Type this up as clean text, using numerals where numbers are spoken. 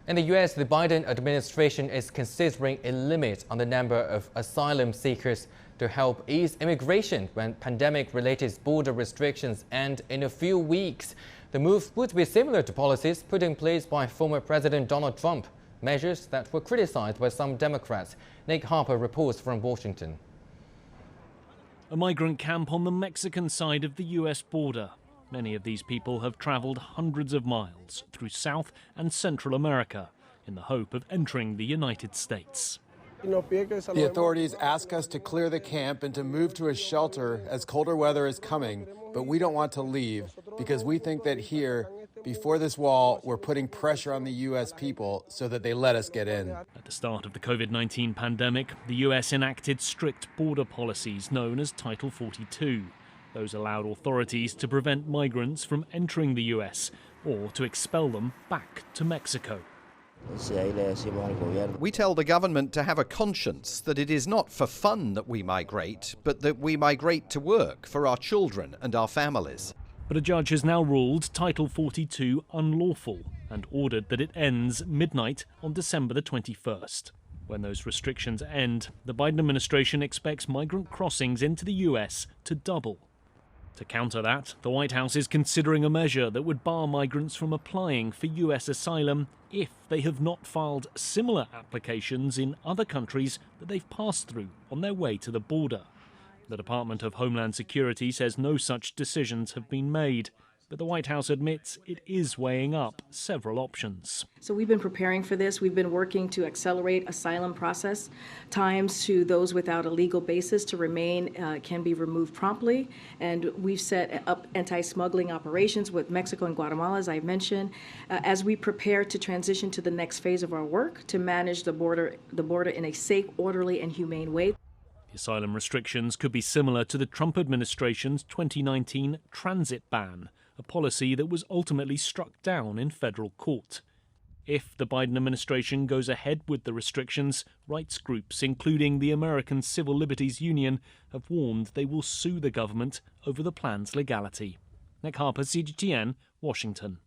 In the U.S., the Biden administration is considering a limit on the number of asylum seekers to help ease immigration when pandemic-related border restrictions end in a few weeks. The move would be similar to policies put in place by former President Donald Trump, measures that were criticized by some Democrats. Nick Harper reports from Washington. A migrant camp on the Mexican side of the U.S. border. Many of these people have travelled hundreds of miles through South and Central America in the hope of entering the United States. The authorities ask us to clear the camp and to move to a shelter as colder weather is coming, but we don't want to leave because we think that here, before this wall, we're putting pressure on the U.S. people so that they let us get in. At the start of the COVID-19 pandemic, the U.S. enacted strict border policies known as Title 42. Those allowed authorities to prevent migrants from entering the U.S. or to expel them back to Mexico. We tell the government to have a conscience that it is not for fun that we migrate, but that we migrate to work for our children and our families. But a judge has now ruled Title 42 unlawful and ordered that it ends midnight on December the 21st. When those restrictions end, the Biden administration expects migrant crossings into the U.S. to double. To counter that, the White House is considering a measure that would bar migrants from applying for U.S. asylum if they have not filed similar applications in other countries that they've passed through on their way to the border. The Department of Homeland Security says no such decisions have been made, but the White House admits it is weighing up several options. So we've been preparing for this. We've been working to accelerate asylum process times to those without a legal basis to remain can be removed promptly. And we've set up anti-smuggling operations with Mexico and Guatemala, as I mentioned, as we prepare to transition to the next phase of our work to manage the border in a safe, orderly, and humane way. The asylum restrictions could be similar to the Trump administration's 2019 transit ban, a policy that was ultimately struck down in federal court. If the Biden administration goes ahead with the restrictions, rights groups, including the American Civil Liberties Union, have warned they will sue the government over the plan's legality. Nick Harper, CGTN, Washington.